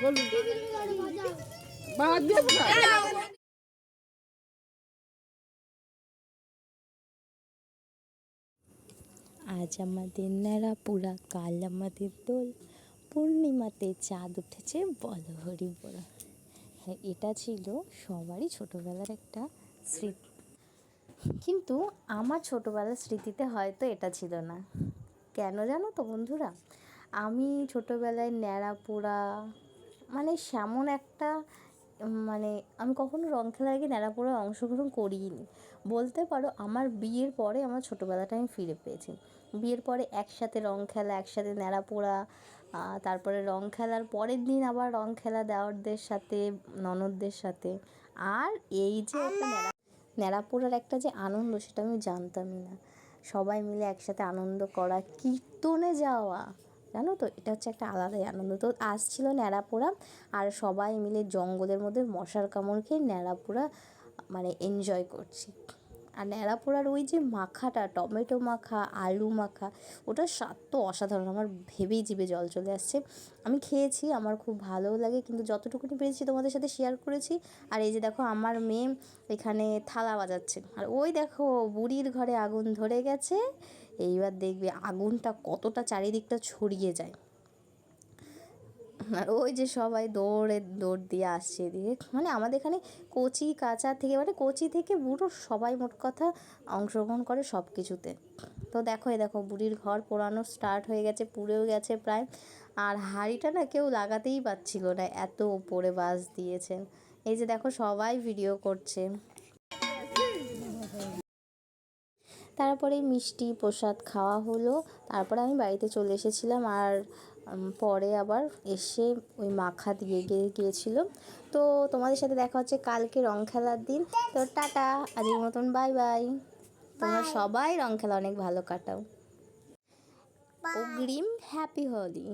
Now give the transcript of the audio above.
আজ আমাদের ন্যাড়াপোড়া, কাল আমাদের দোল, পূর্ণিমাতে চাঁদ উঠেছে বল হরি বল। হ্যাঁ, এটা ছিল সবারই ছোটোবেলার একটা স্মৃতি, কিন্তু আমার ছোটোবেলার স্মৃতিতে হয়তো এটা ছিল না। কেন জানো তো বন্ধুরা? আমি ছোটোবেলায় ন্যাড়াপোড়া মানে সেমন একটা মানে আমি কখনো রং খেলার আগে ন্যাড়াপোড়ায় অংশগ্রহণ করিনি বলতে পারো। আমার বিয়ের পরে আমার ছোটোবেলাটা আমি ফিরে পেয়েছি। বিয়ের পরে একসাথে রং খেলা, একসাথে ন্যাড়াপোড়া, তারপরে রং খেলার পরের দিন আবার রং খেলা দেওরদের সাথে, ননদদের সাথে। আর এই যে একটা ন্যাড়াপোড়ার একটা যে আনন্দ, সেটা আমি জানতামই না। সবাই মিলে একসাথে আনন্দ করা, কীর্তনে যাওয়া, জানো তো, এটা হচ্ছে একটা আলাদাই আনন্দ। তো আজ ছিল ন্যাড়াপোড়া, আর সবাই মিলে জঙ্গলের মধ্যে মশার কামড় খেয়ে ন্যাড়াপোড়া মানে এনজয় করছি। আর ন্যাড়াপোড়ার ওই যে মাখাটা, টমেটো মাখা, আলু মাখা, ওটার স্বাদ তো অসাধারণ। আমার ভেবেই জিভে জল চলে আসছে। আমি খেয়েছি, আমার খুব ভালোও লাগে, কিন্তু যতটুকুনি পেরেছি তোমাদের সাথে শেয়ার করেছি। আর এই যে দেখো আমার মেয়ে এখানে থালা বাজাচ্ছে, আর ওই দেখো বুড়ির ঘরে আগুন ধরে গেছে। এইবার দেখবে আগুনটা কতটা চারিদিকটা ছড়িয়ে যায়। আর ওই যে সবাই দৌড় দিয়ে আসছে এদিকে, মানে আমাদের এখানে কচি কাঁচা থেকে, মানে কচি থেকে বুড়ো সবাই মোট কথা অংশগ্রহণ করে সব কিছুতে। তো দেখো, এই দেখো বুড়ির ঘর পোড়ানো স্টার্ট হয়ে গেছে, পুড়েও গেছে প্রায়। আর হাঁড়িটা না কেউ লাগাতেই পারছিল না, এত ওপরে বাস দিয়েছেন। এই যে দেখো সবাই ভিডিও করছে। তারপরে মিষ্টি প্রসাদ খাওয়া হলো, তারপরে আমি বাড়িতে চলে এসেছিলাম। আর পরে আবার এসে ওই মাখা দিয়ে গিয়েছিল। তো তোমাদের সাথে দেখা হচ্ছে কালকে রং খেলার দিন। তো টাটা, আজকের মতন বাই বাই। তোমরা সবাই রং খেলা অনেক ভালো কাটাও। অগ্রিম হ্যাপি হোলি।